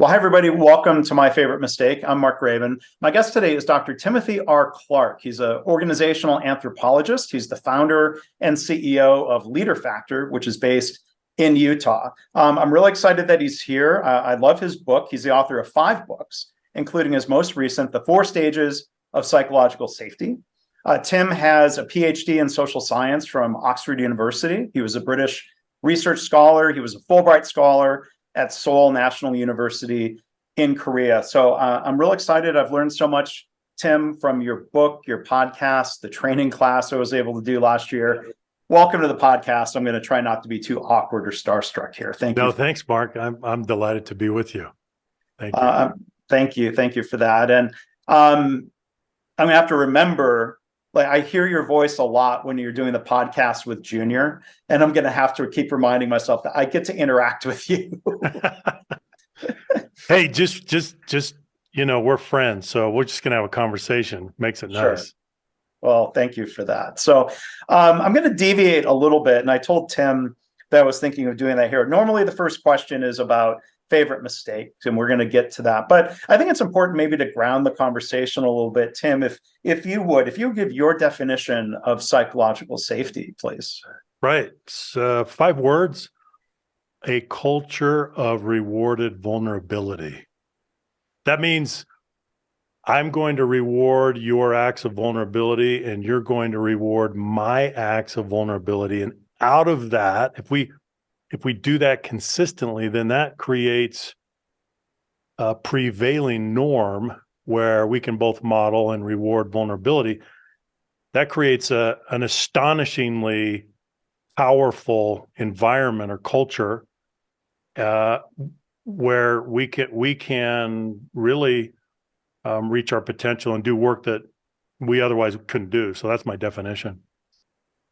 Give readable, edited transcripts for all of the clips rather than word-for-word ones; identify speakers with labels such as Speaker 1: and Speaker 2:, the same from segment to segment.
Speaker 1: Well, hi, everybody. Welcome to My Favorite Mistake. I'm Mark Raven. My guest today is Dr. Timothy R. Clark. He's an organizational anthropologist. He's the founder and CEO of Leader Factor, which is based in Utah. I'm really excited that he's here. I love his book. He's the author of 5 books, including his most recent, The 4 Stages of Psychological Safety. Tim has a PhD in social science from Oxford University. He was a British research scholar. He was a Fulbright scholar at Seoul National University in Korea. So I'm real excited. I've learned so much, Tim, from your book, your podcast, the training class I was able to do last year. Welcome to the podcast. I'm going to try not to be too awkward or starstruck here. Thank you.
Speaker 2: No, thanks, Mark. I'm delighted to be with you. Thank you.
Speaker 1: Thank you for that. And I'm going to have to remember, like, I hear your voice a lot when you're doing the podcast with Junior, and I'm going to have to keep reminding myself that I get to interact with you.
Speaker 2: Hey, just we're friends, so we're just going to have a conversation. Makes it
Speaker 1: Sure.
Speaker 2: nice.
Speaker 1: Well, thank you for that. So I'm going to deviate a little bit, and I told Tim that I was thinking of doing that here. Normally, the first question is about favorite mistakes, and we're going to get to that. But I think it's important maybe to ground the conversation a little bit. Tim, if you give your definition of psychological safety, please.
Speaker 2: Right. It's 5 words: a culture of rewarded vulnerability. That means I'm going to reward your acts of vulnerability, and you're going to reward my acts of vulnerability. And out of that, if we do that consistently, then that creates a prevailing norm where we can both model and reward vulnerability. That creates an astonishingly powerful environment or culture where we can really reach our potential and do work that we otherwise couldn't do. So that's my definition.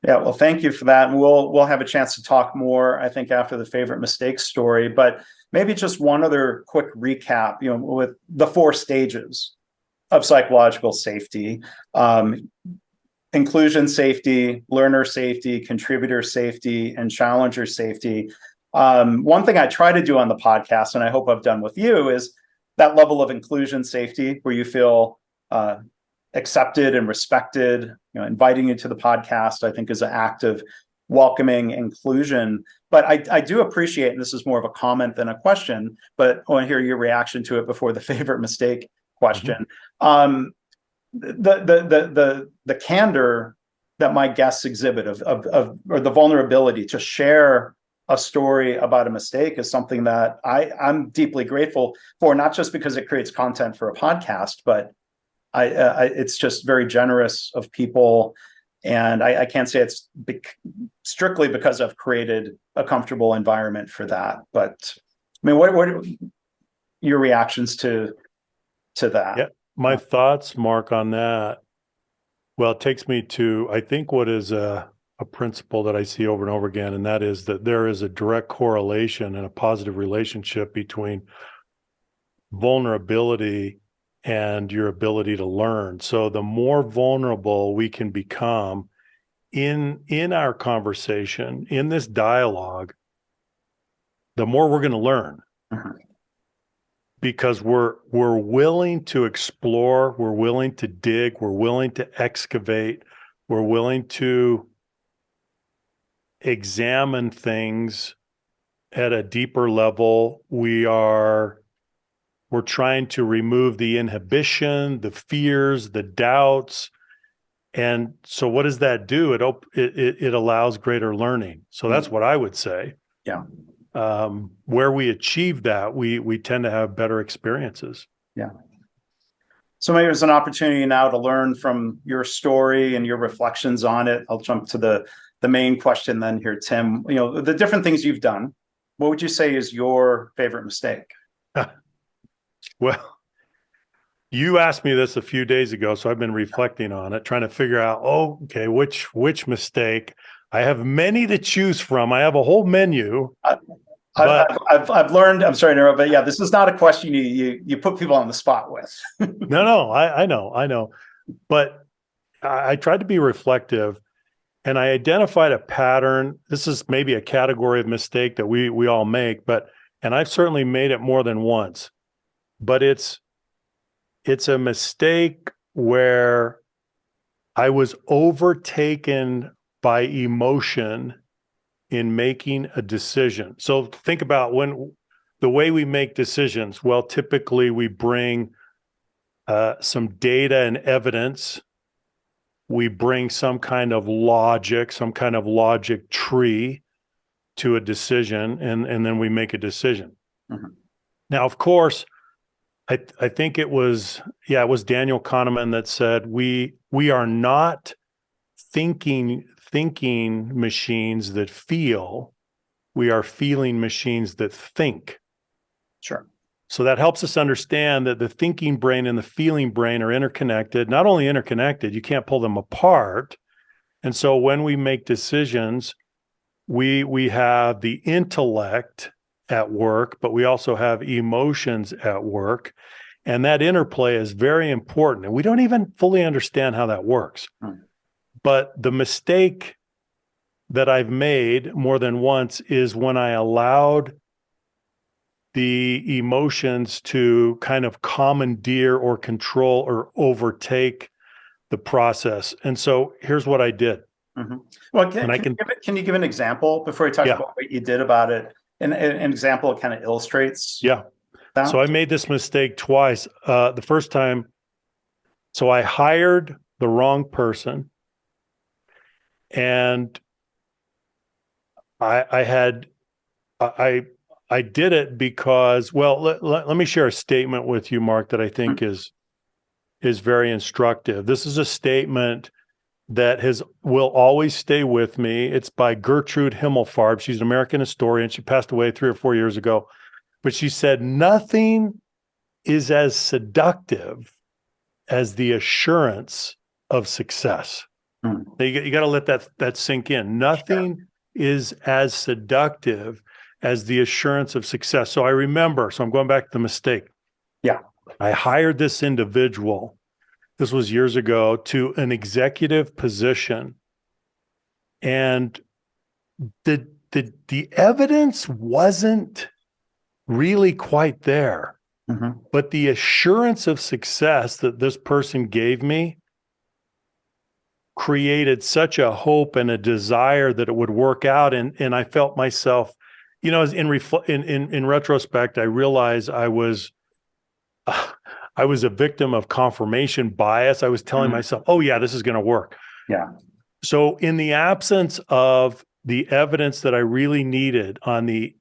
Speaker 1: Yeah, well, thank you for that. And we'll have a chance to talk more, I think, after the favorite mistake story. But maybe just one other quick recap, with the 4 stages of psychological safety: inclusion safety, learner safety, contributor safety, and challenger safety. One thing I try to do on the podcast, and I hope I've done with you, is that level of inclusion safety where you feel accepted and respected. Inviting you to the podcast, I think, is an act of welcoming inclusion. But I do appreciate, and this is more of a comment than a question, but I want to hear your reaction to it before the favorite mistake question. Mm-hmm. The candor that my guests exhibit or the vulnerability to share a story about a mistake is something that I'm deeply grateful for, not just because it creates content for a podcast, but it's just very generous of people. And I can't say it's strictly because I've created a comfortable environment for that. But I mean, what are your reactions to that?
Speaker 2: Yeah, my thoughts, Mark, on that. Well, it takes me to, I think, what is a principle that I see over and over again, and that is that there is a direct correlation and a positive relationship between vulnerability and your ability to learn. So the more vulnerable we can become in our conversation, in this dialogue, the more we're going to learn. Mm-hmm. Because we're willing to explore, we're willing to dig, we're willing to excavate, we're willing to examine things at a deeper level. We're trying to remove the inhibition, the fears, the doubts. And so what does that do? It allows greater learning. So that's what I would say.
Speaker 1: Yeah.
Speaker 2: Where we achieve that, we tend to have better experiences.
Speaker 1: Yeah. So maybe there's an opportunity now to learn from your story and your reflections on it. I'll jump to the main question then here, Tim. The different things you've done. What would you say is your favorite mistake?
Speaker 2: Well, you asked me this a few days ago, so I've been reflecting on it, trying to figure out, okay, which mistake. I have many to choose from. I have a whole menu.
Speaker 1: I've learned. I'm sorry to interrupt, but yeah, this is not a question you put people on the spot with.
Speaker 2: No, I know, but I tried to be reflective, and I identified a pattern. This is maybe a category of mistake that we all make, and I've certainly made it more than once. but it's a mistake where I was overtaken by emotion in making a decision. So think about when the way we make decisions. Well, typically we bring some data and evidence. We bring some kind of logic tree to a decision, and then we make a decision.
Speaker 1: Mm-hmm.
Speaker 2: Now, of course, I think it was Daniel Kahneman that said we are not thinking machines that feel, we are feeling machines that think.
Speaker 1: Sure.
Speaker 2: So that helps us understand that the thinking brain and the feeling brain are interconnected, not only interconnected, you can't pull them apart. And so when we make decisions, we have the intellect at work, but we also have emotions at work. And that interplay is very important. And we don't even fully understand how that works. But the mistake that I've made more than once is when I allowed the emotions to kind of commandeer or control or overtake the process. And so here's what I did.
Speaker 1: Mm-hmm. Well, can you give an example before we talk about what you did about it? An example kind of illustrates.
Speaker 2: Yeah. That? So I made this mistake twice. The first time, so I hired the wrong person, and I did it because, well, let me share a statement with you, Mark, that I think is very instructive. This is a statement that will always stay with me. It's by Gertrude Himmelfarb. She's an American historian. She passed away 3 or 4 years ago. But she said, nothing is as seductive as the assurance of success. You got to let that sink in. Nothing is as seductive as the assurance of success. So I remember, so I'm going back to the mistake.
Speaker 1: Yeah.
Speaker 2: I hired this individual, this was years ago, to an executive position. And the evidence wasn't really quite there. Mm-hmm. But the assurance of success that this person gave me created such a hope and a desire that it would work out. And I felt myself, in retrospect, I realized I was a victim of confirmation bias. I was telling myself, oh yeah, this is going to work.
Speaker 1: Yeah.
Speaker 2: So in the absence of the evidence that I really needed on the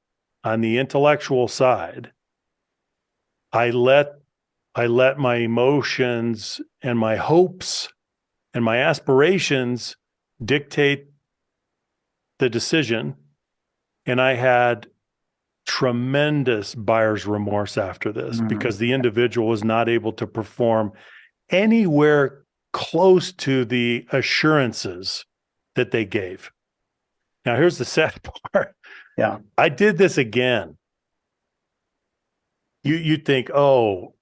Speaker 2: intellectual side, I let my emotions and my hopes and my aspirations dictate the decision. And I had tremendous buyer's remorse after this because the individual was not able to perform anywhere close to the assurances that they gave. Now, here's the sad part.
Speaker 1: Yeah.
Speaker 2: I did this again. You'd think, oh,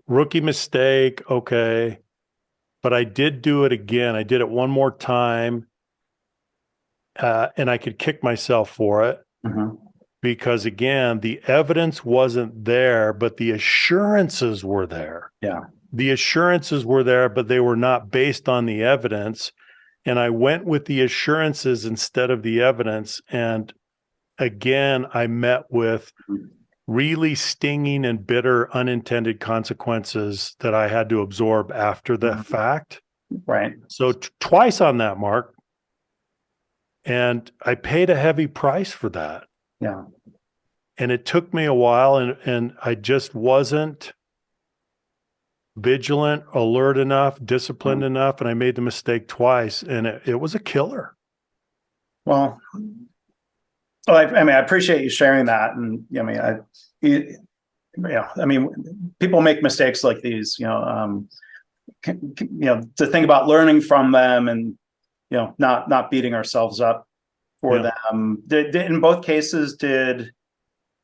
Speaker 2: rookie mistake, okay. But I did do it again. I did it one more time, and I could kick myself for it because, again, the evidence wasn't there, but the assurances were there.
Speaker 1: Yeah.
Speaker 2: The assurances were there, but they were not based on the evidence. And I went with the assurances instead of the evidence. And again, I met with really stinging and bitter unintended consequences that I had to absorb after the fact.
Speaker 1: Right.
Speaker 2: So twice on that, Mark. And I paid a heavy price for that.
Speaker 1: Yeah.
Speaker 2: And it took me a while, and I just wasn't vigilant, alert enough, disciplined enough, and I made the mistake twice, and it was a killer.
Speaker 1: Well, I appreciate you sharing that, and people make mistakes like these, to think about learning from them, and not beating ourselves up for them. In both cases, did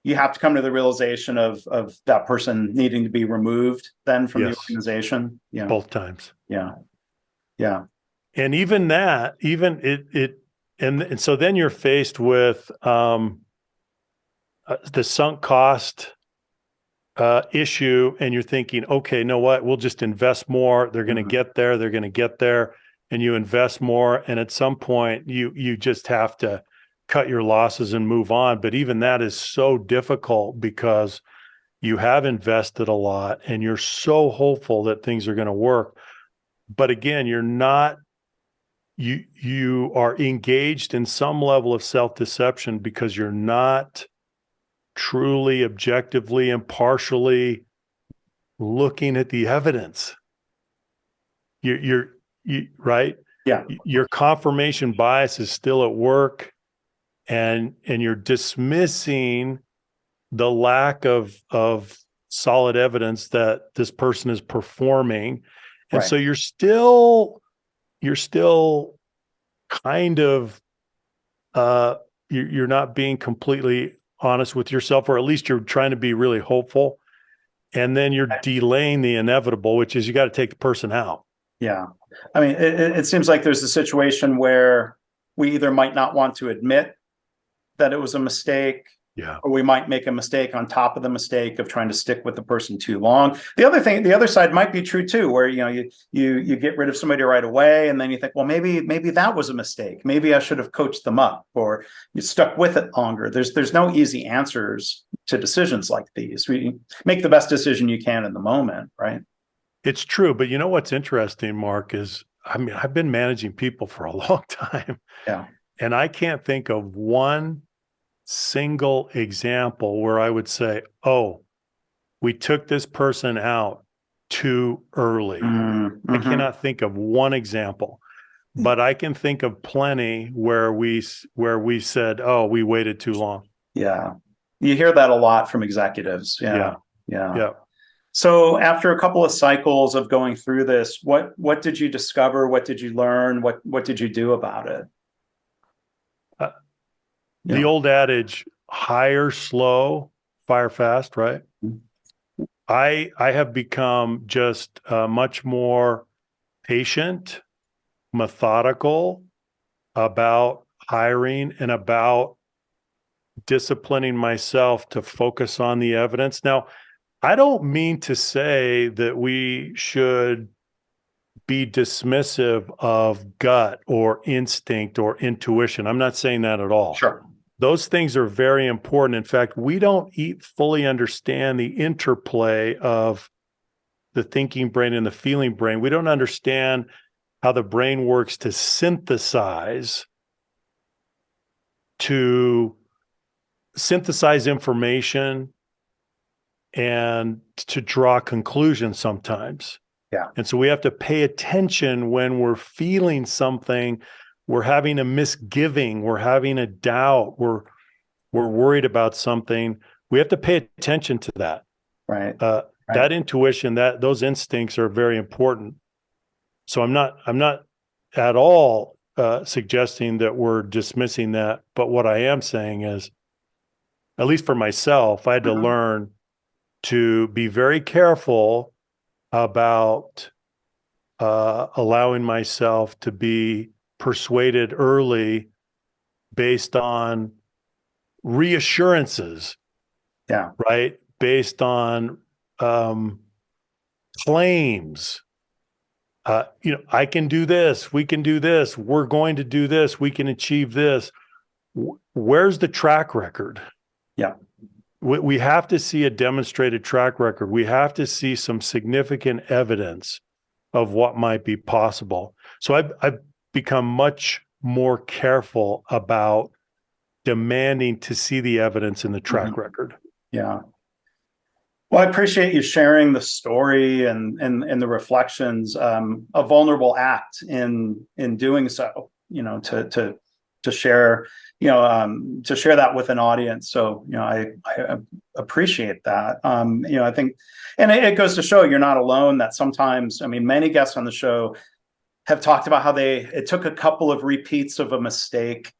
Speaker 1: you have to come to the realization of that person needing to be removed then from the organization? Yeah.
Speaker 2: Both times.
Speaker 1: Yeah. Yeah.
Speaker 2: And even that, and so then you're faced with the sunk cost issue, and you're thinking, okay, know what? We'll just invest more. They're going to get there. They're going to get there, and you invest more. And at some point, you just have to cut your losses and move on. But even that is so difficult because you have invested a lot, and you're so hopeful that things are going to work. But again, you're not. You are engaged in some level of self-deception because you're not truly, objectively, impartially looking at the evidence. You right?
Speaker 1: Yeah.
Speaker 2: Your confirmation bias is still at work, and you're dismissing the lack of solid evidence that this person is performing. And
Speaker 1: Right.
Speaker 2: so you're still kind of you're not being completely honest with yourself, or at least you're trying to be really hopeful. And then you're delaying the inevitable, which is you got to take the person out.
Speaker 1: Yeah. I mean, it seems like there's a situation where we either might not want to admit that it was a mistake,
Speaker 2: Yeah.
Speaker 1: or we might make a mistake on top of the mistake of trying to stick with the person too long. The other side might be true too, where you get rid of somebody right away, and then you think, well, maybe that was a mistake. Maybe I should have coached them up, or you stuck with it longer. There's no easy answers to decisions like these. We make the best decision you can in the moment, right?
Speaker 2: It's true. But you know what's interesting, Mark, is I mean, I've been managing people for a long time.
Speaker 1: Yeah.
Speaker 2: And I can't think of one single example where I would say, oh, we took this person out too early.
Speaker 1: Mm-hmm.
Speaker 2: I cannot think of one example, but I can think of plenty where we said, oh, we waited too long.
Speaker 1: Yeah. You hear that a lot from executives. Yeah.
Speaker 2: Yeah.
Speaker 1: So after a couple of cycles of going through this, what did you discover? What did you learn? What did you do about it?
Speaker 2: The old adage, hire slow, fire fast, right? I have become just much more patient, methodical about hiring and about disciplining myself to focus on the evidence. Now, I don't mean to say that we should be dismissive of gut or instinct or intuition. I'm not saying that at all.
Speaker 1: Sure.
Speaker 2: Those things are very important. In fact, we don't fully understand the interplay of the thinking brain and the feeling brain. We don't understand how the brain works to synthesize information and to draw conclusions sometimes.
Speaker 1: Yeah.
Speaker 2: And so we have to pay attention when we're feeling something, we're having a misgiving, we're having a doubt, we're worried about something. We have to pay attention to that.
Speaker 1: Right.
Speaker 2: That intuition, those instincts are very important. So I'm not at all suggesting that we're dismissing that. But what I am saying is, at least for myself, I had to learn to be very careful about allowing myself to be persuaded early based on reassurances.
Speaker 1: Yeah.
Speaker 2: Right? Based on claims. I can do this. We can do this. We're going to do this. We can achieve this. Where's the track record?
Speaker 1: Yeah.
Speaker 2: We have to see a demonstrated track record. We have to see some significant evidence of what might be possible. So I've become much more careful about demanding to see the evidence in the track record.
Speaker 1: Yeah. Well, I appreciate you sharing the story and the reflections. A vulnerable act in doing so. To share, to share that with an audience. So, I appreciate that. I think, and it goes to show you're not alone. That sometimes, I mean, many guests on the show have talked about how it took a couple of repeats of a mistake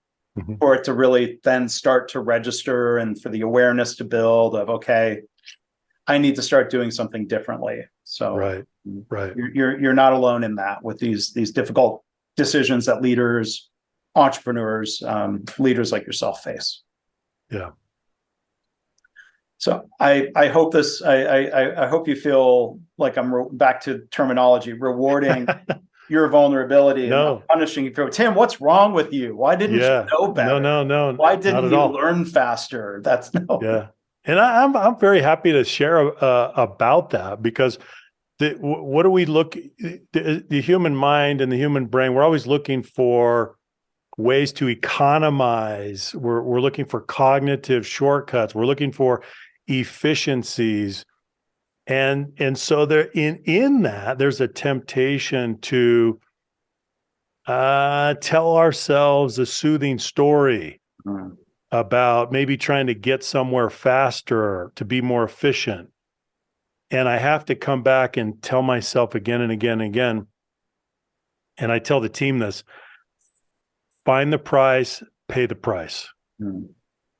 Speaker 1: for it to really then start to register and for the awareness to build of, okay, I need to start doing something differently. So
Speaker 2: right.
Speaker 1: You're not alone in that with these difficult decisions that leaders, entrepreneurs, leaders like yourself face.
Speaker 2: Yeah.
Speaker 1: So I hope this I hope you feel like I'm back to terminology, rewarding your vulnerability and not
Speaker 2: No,
Speaker 1: punishing you for Tim, what's wrong with you? Why didn't you
Speaker 2: yeah,
Speaker 1: know
Speaker 2: no,
Speaker 1: better?
Speaker 2: no, no,
Speaker 1: Why
Speaker 2: not
Speaker 1: didn't
Speaker 2: at
Speaker 1: you
Speaker 2: all.
Speaker 1: learn faster? That's no.
Speaker 2: Yeah, and I'm very happy to share about that because what do we look the human mind and the human brain? We're always looking for ways to economize. We're looking for cognitive shortcuts. We're looking for efficiencies. And so there in that there's a temptation to tell ourselves a soothing story
Speaker 1: Mm.
Speaker 2: about maybe trying to get somewhere faster, to be more efficient. And I have to come back and tell myself again and again and again, and I tell the team this: find the price, pay the price.
Speaker 1: Mm.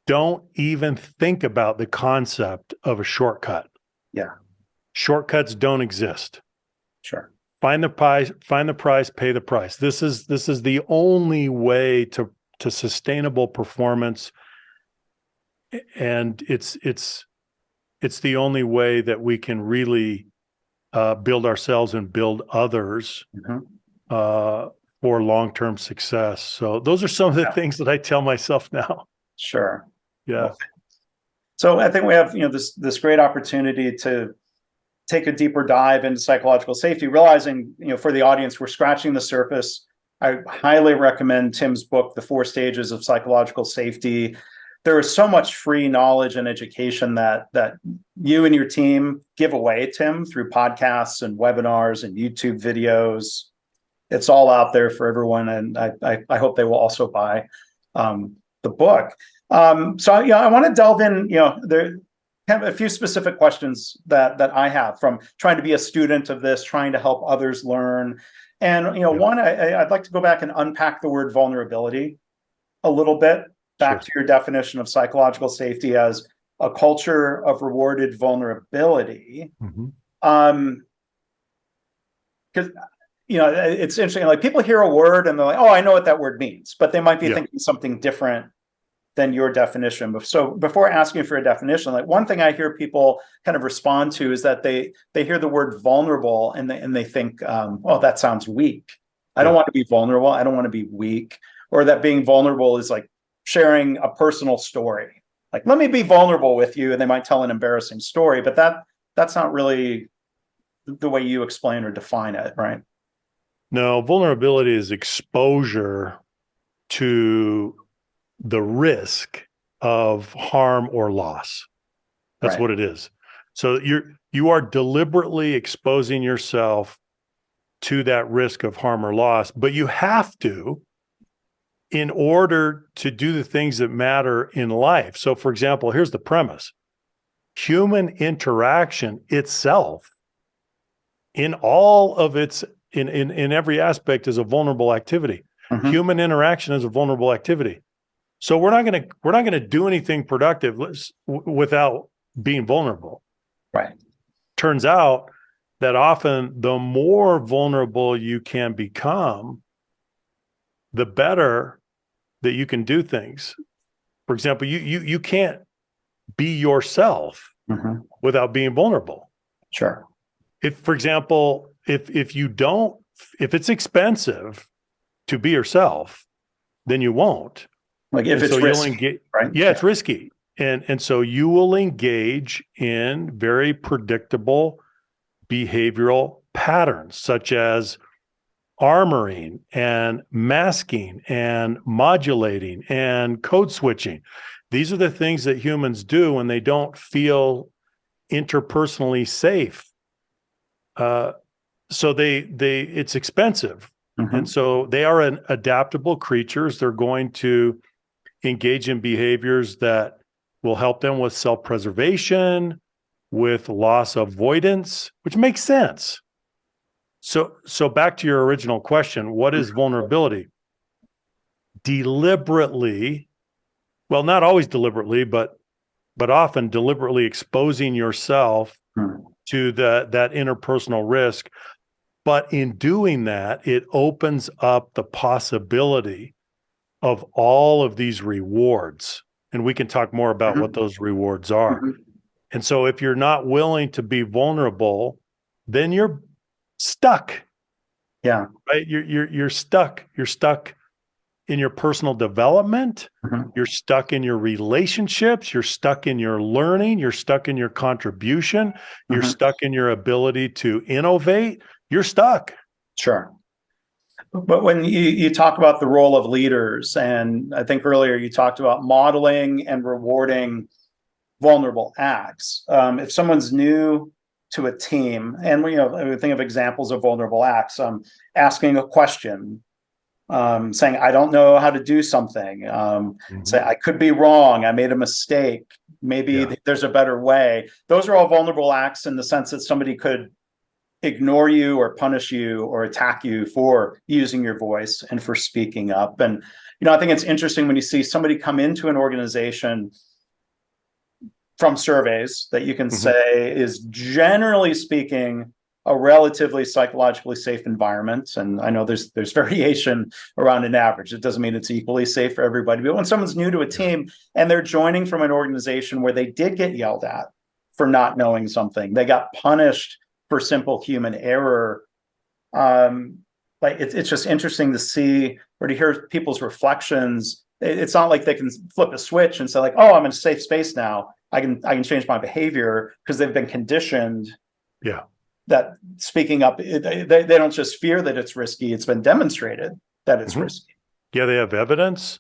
Speaker 2: Don't even think about the concept of a shortcut.
Speaker 1: Yeah,
Speaker 2: Shortcuts don't exist.
Speaker 1: sure.
Speaker 2: Find the price, pay the price. This is the only way to sustainable performance, and it's the only way that we can really build ourselves and build others
Speaker 1: Mm-hmm.
Speaker 2: For long-term success. So those are some of the
Speaker 1: Yeah,
Speaker 2: things that I tell myself now.
Speaker 1: sure.
Speaker 2: Yeah,
Speaker 1: Well, so I think we have, this great opportunity to take a deeper dive into psychological safety, realizing, for the audience, we're scratching the surface. I highly recommend Tim's book, The Four Stages of Psychological Safety. There is so much free knowledge and education that you and your team give away, Tim, through podcasts and webinars and YouTube videos. It's all out there for everyone, and I hope they will also buy the book. So I want to delve in. There have a few specific questions that I have from trying to be a student of this, trying to help others learn. And
Speaker 2: yeah,
Speaker 1: one, I'd like to go back and unpack the word vulnerability a little bit, back
Speaker 2: sure.
Speaker 1: to your definition of psychological safety as a culture of rewarded vulnerability.
Speaker 2: Mm-hmm.
Speaker 1: Because it's interesting. Like, people hear a word and they're like, "Oh, I know what that word means," but they might be
Speaker 2: Yeah.
Speaker 1: thinking something different than your definition. So before asking for a definition, like, one thing I hear people kind of respond to is that they hear the word vulnerable and they think, "Oh, that sounds weak. I don't
Speaker 2: Yeah.
Speaker 1: want to be vulnerable. I don't want to be weak." Or that being vulnerable is like sharing a personal story. Like, let me be vulnerable with you, and they might tell an embarrassing story, but that's not really the way you explain or define it, right?
Speaker 2: No, vulnerability is exposure to the risk of harm or loss. That's
Speaker 1: Right.
Speaker 2: what it is. So you are deliberately exposing yourself to that risk of harm or loss, but you have to in order to do the things that matter in life. So, for example, here's the premise: human interaction itself, in all of its in every aspect, is a vulnerable activity.
Speaker 1: Mm-hmm.
Speaker 2: Human interaction is a vulnerable activity. So we're not going to do anything productive without being vulnerable.
Speaker 1: Right.
Speaker 2: Turns out that often the more vulnerable you can become, the better that you can do things. For example, you can't be yourself
Speaker 1: Mm-hmm.
Speaker 2: without being vulnerable.
Speaker 1: Sure.
Speaker 2: If, for example, if you don't, if it's expensive to be yourself, then you won't.
Speaker 1: Like, if
Speaker 2: And
Speaker 1: it's
Speaker 2: so you'll
Speaker 1: risky,
Speaker 2: engage.
Speaker 1: right?
Speaker 2: Yeah, it's risky. And so you will engage in very predictable behavioral patterns, such as armoring and masking and modulating and code switching. These are the things that humans do when they don't feel interpersonally safe. So it's expensive.
Speaker 1: Mm-hmm.
Speaker 2: And so they are an adaptable creatures. They're going to engage in behaviors that will help them with self-preservation, with loss avoidance, which makes sense. So back to your original question, what is vulnerability? Deliberately, well, not always deliberately, but often deliberately exposing yourself
Speaker 1: Mm-hmm.
Speaker 2: to that interpersonal risk. But in doing that, it opens up the possibility of all of these rewards. And we can talk more about what those rewards are.
Speaker 1: Mm-hmm.
Speaker 2: And so if you're not willing to be vulnerable, then you're stuck.
Speaker 1: Yeah.
Speaker 2: Right? You're stuck. You're stuck in your personal development.
Speaker 1: Mhm.
Speaker 2: You're stuck in your relationships. You're stuck in your learning. You're stuck in your contribution. You're
Speaker 1: Mhm.
Speaker 2: stuck in your ability to innovate. You're stuck.
Speaker 1: Sure. But when you talk about the role of leaders, and I think earlier you talked about modeling and rewarding vulnerable acts. If someone's new to a team, and we think of examples of vulnerable acts, asking a question, saying, I don't know how to do something, say, I could be wrong, I made a mistake, maybe
Speaker 2: Yeah.
Speaker 1: there's a better way. Those are all vulnerable acts in the sense that somebody could ignore you or punish you or attack you for using your voice and for speaking up. And, I think it's interesting when you see somebody come into an organization from surveys that you can
Speaker 2: Mhm.
Speaker 1: say is generally speaking a relatively psychologically safe environment. And I know there's variation around an average. It doesn't mean it's equally safe for everybody. But when someone's new to a team and they're joining from an organization where they did get yelled at for not knowing something, they got punished for simple human error. Like it's just interesting to see or to hear people's reflections. It's not like they can flip a switch and say like, oh, I'm in a safe space now. I can change my behavior because they've been conditioned
Speaker 2: Yeah.
Speaker 1: that speaking up, they don't just fear that it's risky. It's been demonstrated that it's
Speaker 2: Mhm.
Speaker 1: risky.
Speaker 2: Yeah, they have evidence.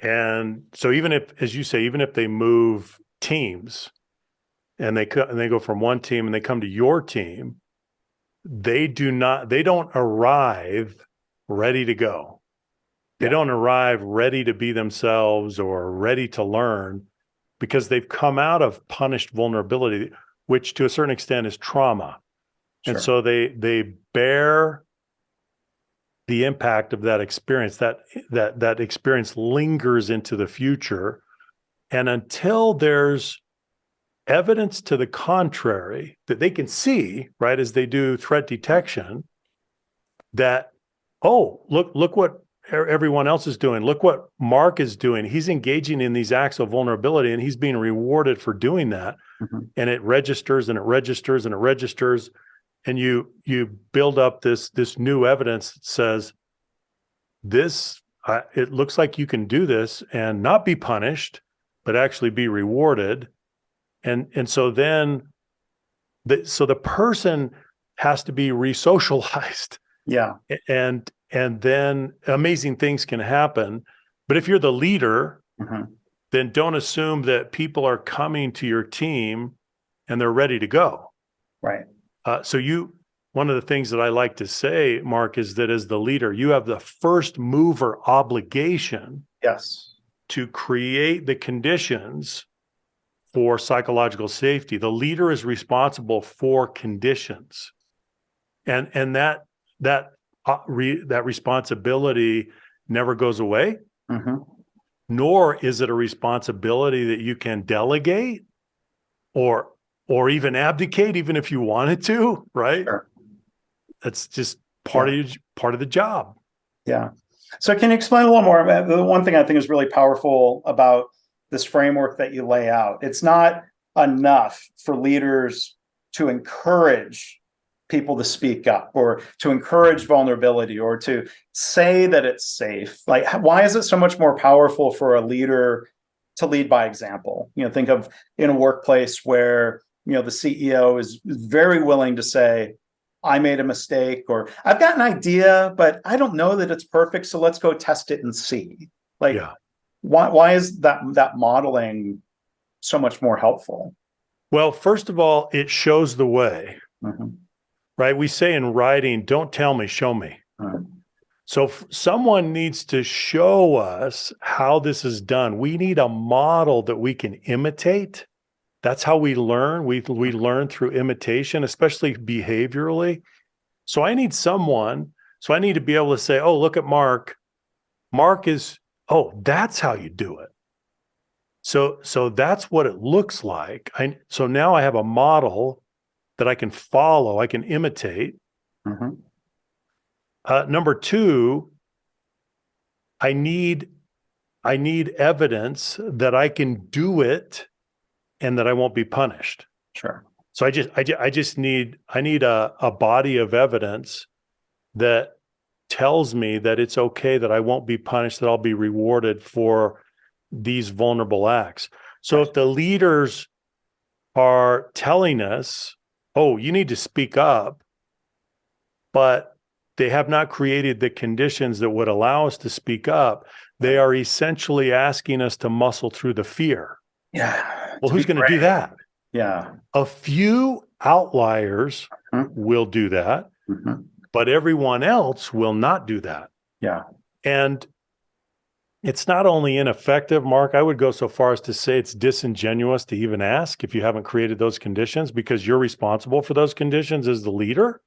Speaker 2: And so even if, as you say, even if they move teams and they go from one team and they come to your team, they don't arrive ready to go. They
Speaker 1: Yeah,
Speaker 2: don't arrive ready to be themselves or ready to learn because they've come out of punished vulnerability, which to a certain extent is trauma. And
Speaker 1: sure.
Speaker 2: so they bear the impact of that experience. That experience lingers into the future. And until there's evidence to the contrary that they can see, right, as they do threat detection, that, oh, look what everyone else is doing. Look what Mark is doing. He's engaging in these acts of vulnerability and he's being rewarded for doing that.
Speaker 1: Mhm.
Speaker 2: And it registers and it registers and it registers. And you build up this new evidence that says this, it looks like you can do this and not be punished, but actually be rewarded. And so then so the person has to be re-socialized.
Speaker 1: Yeah.
Speaker 2: And then amazing things can happen. But if you're the leader,
Speaker 1: Mhm.
Speaker 2: then don't assume that people are coming to your team and they're ready to go.
Speaker 1: Right.
Speaker 2: One of the things that I like to say, Mark, is that as the leader, you have the first mover obligation
Speaker 1: Yes.
Speaker 2: to create the conditions for psychological safety. The leader is responsible for conditions. And that responsibility never goes away,
Speaker 1: Mhm.
Speaker 2: nor is it a responsibility that you can delegate or even abdicate, even if you wanted to, right?
Speaker 1: Sure.
Speaker 2: That's just
Speaker 1: Yeah.
Speaker 2: part of the job.
Speaker 1: Yeah. So can you explain a little more about the one thing I think is really powerful about this framework that you lay out? It's not enough for leaders to encourage people to speak up or to encourage vulnerability or to say that it's safe. Like, why is it so much more powerful for a leader to lead by example? Think of in a workplace where, the CEO is very willing to say, I made a mistake, or I've got an idea, but I don't know that it's perfect. So let's go test it and see. Like,
Speaker 2: Yeah.
Speaker 1: why is that modeling so much more helpful?
Speaker 2: Well, first of all, it shows the way,
Speaker 1: Mhm.
Speaker 2: right? We say in writing, don't tell me, show me.
Speaker 1: Right.
Speaker 2: So someone needs to show us how this is done. We need a model that we can imitate. That's how we learn. We learn through imitation, especially behaviorally. So I need to be able to say, oh, look at Mark. Mark is, oh, that's how you do it. So that's what it looks like. So now I have a model that I can follow, I can imitate.
Speaker 1: Mhm.
Speaker 2: Number two, I need evidence that I can do it and that I won't be punished.
Speaker 1: Sure.
Speaker 2: So I need a body of evidence that tells me that it's okay, that I won't be punished, that I'll be rewarded for these vulnerable acts. So if the leaders are telling us, oh, you need to speak up, but they have not created the conditions that would allow us to speak up, they are essentially asking us to muscle through the fear.
Speaker 1: Yeah.
Speaker 2: Well, who's going to do that?
Speaker 1: Yeah.
Speaker 2: A few outliers will do that, but everyone else will not do that.
Speaker 1: Yeah.
Speaker 2: And it's not only ineffective, Mark, I would go so far as to say it's disingenuous to even ask if you haven't created those conditions, because you're responsible for those conditions as the leader.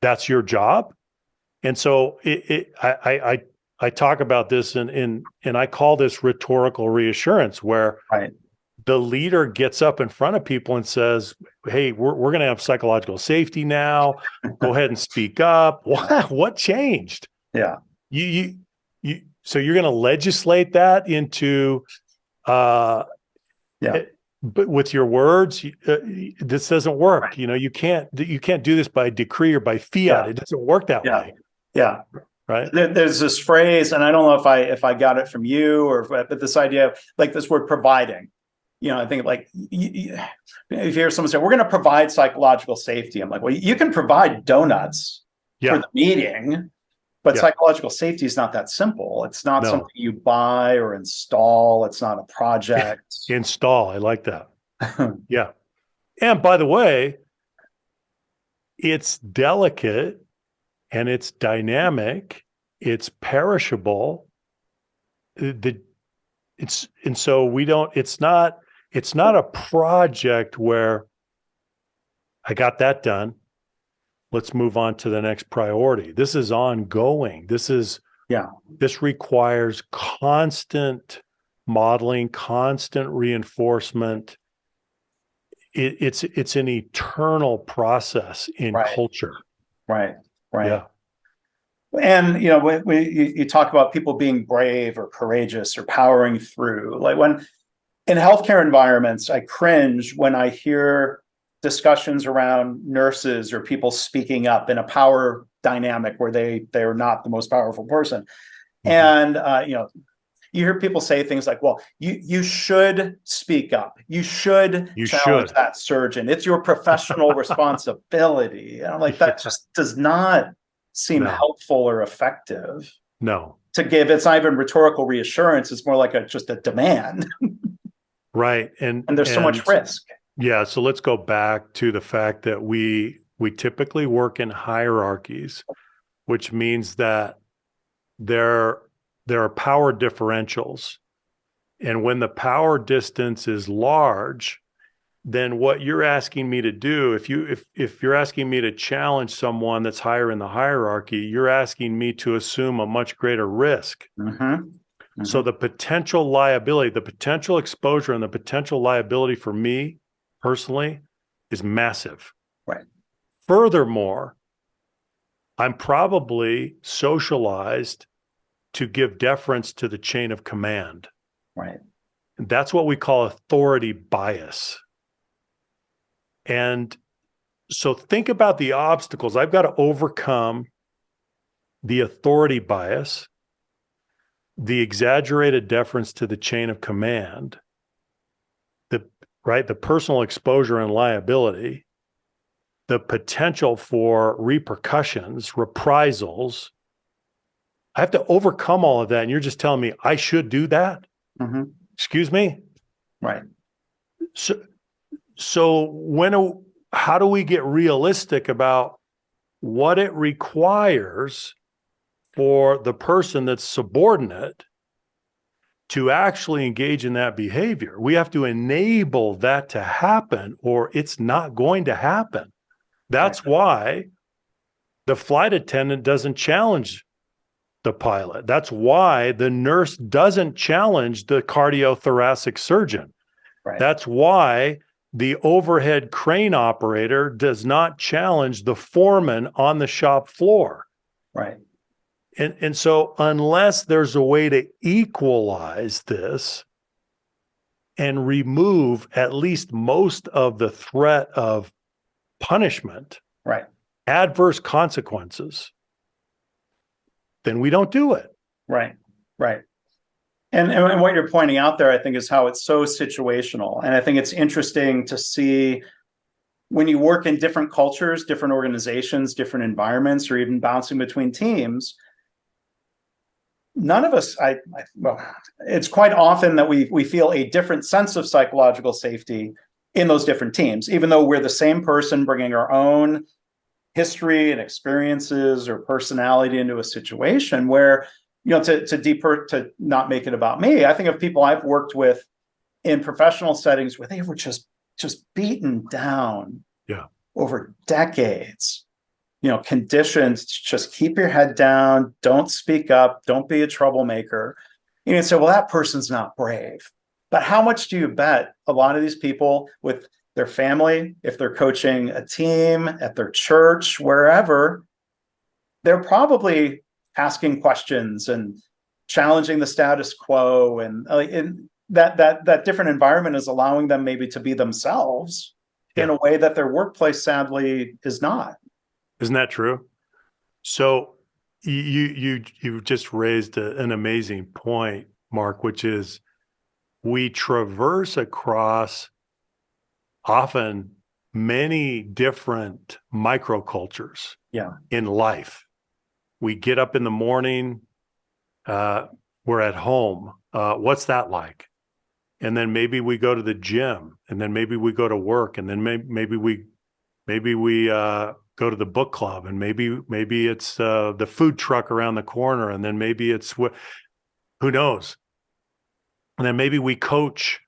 Speaker 2: That's your job. And so I talk about this and I call this rhetorical reassurance, where the leader gets up in front of people and says, hey, we're going to have psychological safety now. Go ahead and speak up. What changed?
Speaker 1: Yeah.
Speaker 2: So you're going to legislate that into, but with your words, this doesn't work. You can't do this by decree or by fiat. It doesn't work that way.
Speaker 1: Yeah.
Speaker 2: Right.
Speaker 1: There's this phrase, and I don't know if I got it from you but this idea of like this word providing. I think like if you hear someone say, we're going to provide psychological safety. I'm like, well, you can provide donuts for the meeting, but psychological safety is not that simple. It's not something you buy or install. It's not a project.
Speaker 2: Install. I like that. Yeah. And by the way, it's delicate and it's dynamic. It's perishable. It's not a project where I got that done. Let's move on to the next priority. This is ongoing. This requires constant modeling, constant reinforcement. It's an eternal process in culture.
Speaker 1: Right.
Speaker 2: Yeah.
Speaker 1: And you talk about people being brave or courageous or powering through. Like when in healthcare environments, I cringe when I hear discussions around nurses or people speaking up in a power dynamic where they are not the most powerful person. And you hear people say things like, well, you should speak up. You should challenge that surgeon. It's your professional responsibility. And I'm like, that just does not seem helpful or effective.
Speaker 2: No.
Speaker 1: It's not even rhetorical reassurance. It's more like just a demand.
Speaker 2: Right. And
Speaker 1: there's so much risk.
Speaker 2: Yeah. So let's go back to the fact that we typically work in hierarchies, which means that there are power differentials. And when the power distance is large, then what you're asking me to do, if you're asking me to challenge someone that's higher in the hierarchy, you're asking me to assume a much greater risk. So the potential liability, the potential exposure, and the potential liability for me personally is massive.
Speaker 1: Right.
Speaker 2: Furthermore, I'm probably socialized to give deference to the chain of command.
Speaker 1: Right.
Speaker 2: And that's what we call authority bias. And so think about the obstacles. I've got to overcome the authority bias, the exaggerated deference to the chain of command, the personal exposure and liability, the potential for repercussions, reprisals. I have to overcome all of that. And you're just telling me I should do that? Excuse me?
Speaker 1: Right.
Speaker 2: So how do we get realistic about what it requires for the person that's subordinate to actually engage in that behavior? We have to enable that to happen, or it's not going to happen. That's why the flight attendant doesn't challenge the pilot. That's why the nurse doesn't challenge the cardiothoracic surgeon.
Speaker 1: Right.
Speaker 2: That's why the overhead crane operator does not challenge the foreman on the shop floor.
Speaker 1: Right.
Speaker 2: And so unless there's a way to equalize this, and remove at least most of the threat of punishment,
Speaker 1: Right.
Speaker 2: adverse consequences, then we don't do it.
Speaker 1: Right. Right. And what you're pointing out there, I think, is how it's so situational. And I think it's interesting to see when you work in different cultures, different organizations, different environments, or even bouncing between teams, none of us, well, it's quite often that we feel a different sense of psychological safety in those different teams, even though we're the same person bringing our own history and experiences or personality into a situation where, to not make it about me, I think of people I've worked with in professional settings where they were just beaten down over decades, conditioned to just keep your head down, don't speak up, don't be a troublemaker. You say, well, that person's not brave. But how much do you bet a lot of these people with their family, if they're coaching a team at their church, wherever, they're probably asking questions and challenging the status quo, and that different environment is allowing them maybe to be themselves in a way that their workplace sadly is not.
Speaker 2: Isn't that true? So you just raised an amazing point, Mark, which is we traverse across often many different microcultures in life. We get up in the morning, we're at home. What's that like? And then maybe we go to the gym, and then maybe we go to work, and then maybe we go to the book club, and maybe it's the food truck around the corner, and then maybe it's who knows? And then maybe we coach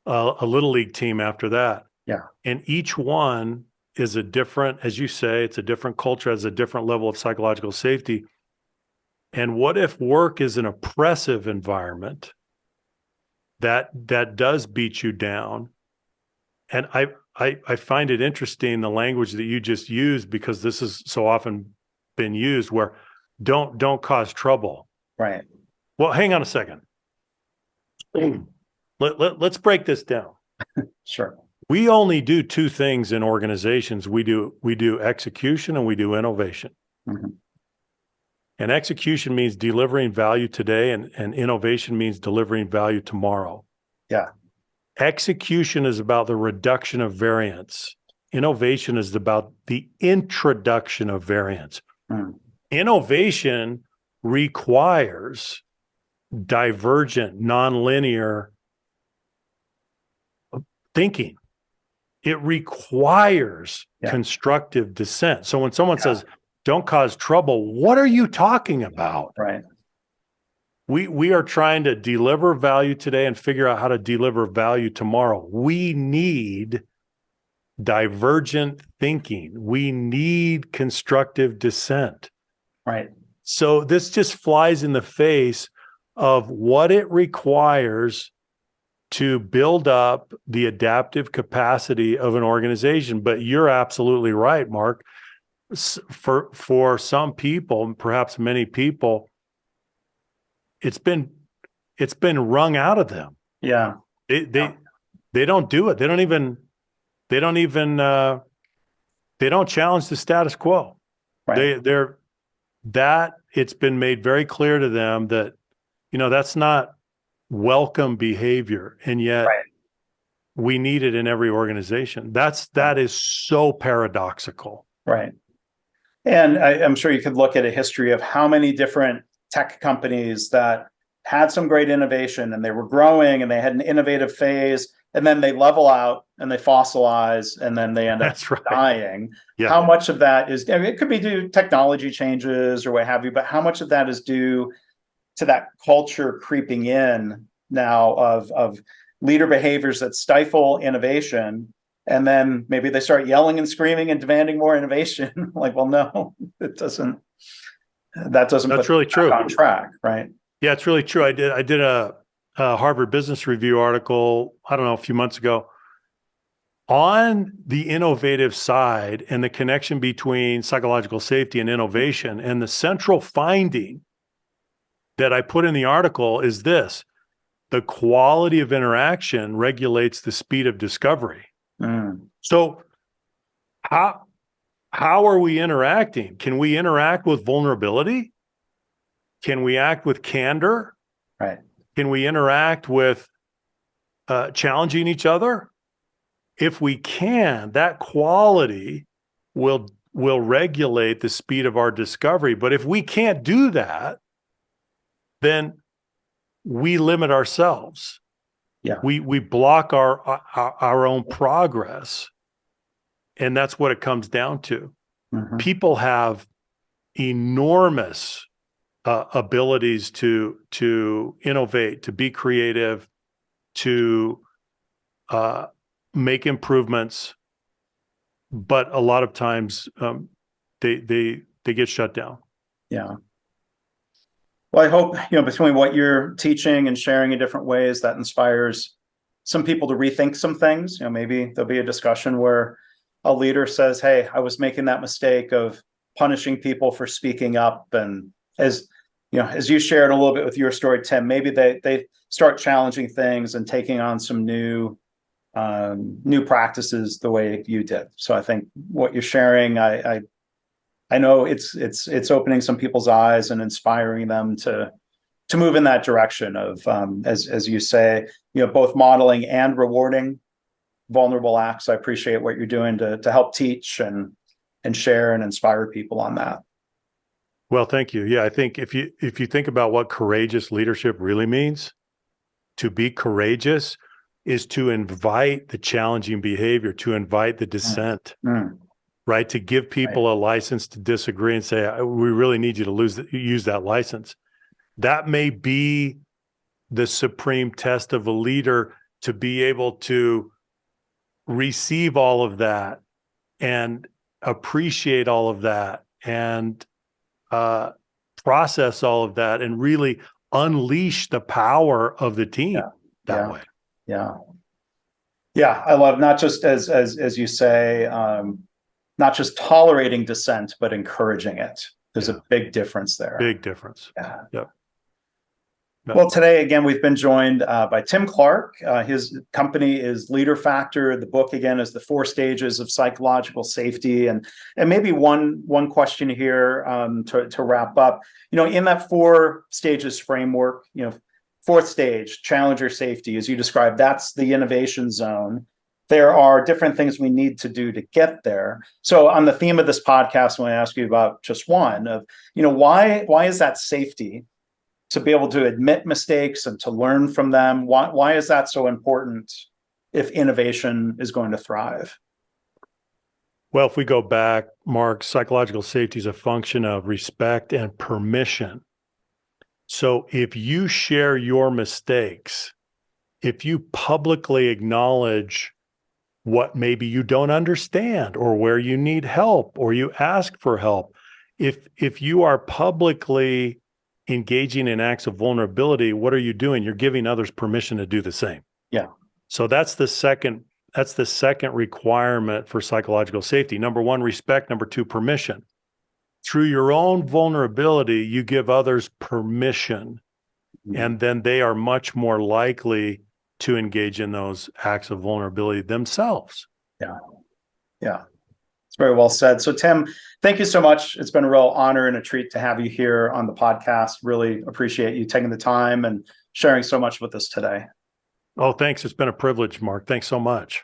Speaker 2: a little league team after that.
Speaker 1: Yeah.
Speaker 2: And each one is a different, as you say, it's a different culture, has a different level of psychological safety. And what if work is an oppressive environment that does beat you down? And I find it interesting, the language that you just used, because this is so often been used, where don't cause trouble.
Speaker 1: Right.
Speaker 2: Well, hang on a second. Let's break this down.
Speaker 1: Sure.
Speaker 2: We only do two things in organizations. We do execution and we do innovation.
Speaker 1: Mm-hmm.
Speaker 2: And execution means delivering value today, and innovation means delivering value tomorrow.
Speaker 1: Yeah.
Speaker 2: Execution is about the reduction of variance. Innovation is about the introduction of variance.
Speaker 1: Mm.
Speaker 2: Innovation requires divergent, nonlinear thinking. It requires constructive dissent. So when someone says, don't cause trouble, what are you talking about?
Speaker 1: Right.
Speaker 2: We are trying to deliver value today and figure out how to deliver value tomorrow. We need divergent thinking. We need constructive dissent.
Speaker 1: Right.
Speaker 2: So this just flies in the face of what it requires to build up the adaptive capacity of an organization. But you're absolutely right, Mark. For some people, perhaps many people, it's been wrung out of them.
Speaker 1: Yeah.
Speaker 2: They don't do it. They don't challenge the status quo.
Speaker 1: Right.
Speaker 2: It's been made very clear to them that, that's not welcome behavior. And yet we need it in every organization. That is so paradoxical.
Speaker 1: Right. And I'm sure you could look at a history of how many different tech companies that had some great innovation and they were growing and they had an innovative phase, and then they level out and they fossilize and then they end up dying. Yeah. How much of that is, it could be due to technology changes or what have you, but how much of that is due to that culture creeping in now of leader behaviors that stifle innovation? And then maybe they start yelling and screaming and demanding more innovation. Like, well, no, that doesn't
Speaker 2: That's
Speaker 1: put
Speaker 2: really true.
Speaker 1: On track, right?
Speaker 2: Yeah, it's really true. I did a Harvard Business Review article, I don't know, a few months ago, on the innovative side and the connection between psychological safety and innovation. And the central finding that I put in the article is this: the quality of interaction regulates the speed of discovery. So how are we interacting? Can we interact with vulnerability? Can we act with candor?
Speaker 1: Right.
Speaker 2: Can we interact with challenging each other? If we can, that quality will regulate the speed of our discovery. But if we can't do that, then we limit ourselves.
Speaker 1: Yeah.
Speaker 2: We block our own progress. And that's what it comes down to. People have enormous abilities to innovate, to be creative, to make improvements, but a lot of times they get shut down.
Speaker 1: Yeah. Well, I hope, between what you're teaching and sharing in different ways, that inspires some people to rethink some things. Maybe there'll be a discussion where a leader says, hey, I was making that mistake of punishing people for speaking up. And as you shared a little bit with your story, Tim, maybe they start challenging things and taking on some new practices the way you did. So I think what you're sharing, I know it's opening some people's eyes and inspiring them to move in that direction of, as you say, both modeling and rewarding vulnerable acts. I appreciate what you're doing to help teach and share and inspire people on that.
Speaker 2: Well, thank you. Yeah, I think if you think about what courageous leadership really means, to be courageous is to invite the challenging behavior, to invite the dissent, right? To give people a license to disagree and say, we really need you to use that license. That may be the supreme test of a leader, to be able to receive all of that and appreciate all of that and process all of that and really unleash the power of the team that way.
Speaker 1: Yeah. I love, not just as you say, not just tolerating dissent, but encouraging it. There's a big difference there.
Speaker 2: Big difference.
Speaker 1: Yeah.
Speaker 2: Yep.
Speaker 1: Well, today, again, we've been joined by Tim Clark. His company is Leader Factor. The book, again, is The 4 Stages of Psychological Safety. And maybe one question here to wrap up. In that 4 stages framework, 4th stage, challenger safety, as you described, that's the innovation zone. There are different things we need to do to get there. So on the theme of this podcast, I want to ask you about just one of, why is that safety? To be able to admit mistakes and to learn from them. Why is that so important if innovation is going to thrive?
Speaker 2: Well, if we go back, Mark, psychological safety is a function of respect and permission. So if you share your mistakes, if you publicly acknowledge what maybe you don't understand or where you need help or you ask for help, if you are publicly engaging in acts of vulnerability, what are you doing? You're giving others permission to do the same.
Speaker 1: Yeah.
Speaker 2: So that's the second requirement for psychological safety. Number 1, respect. Number 2, permission. Through your own vulnerability, you give others permission, and then they are much more likely to engage in those acts of vulnerability themselves.
Speaker 1: Yeah. It's very well said. So, Tim, thank you so much. It's been a real honor and a treat to have you here on the podcast. Really appreciate you taking the time and sharing so much with us today.
Speaker 2: Oh, thanks. It's been a privilege, Mark. Thanks so much.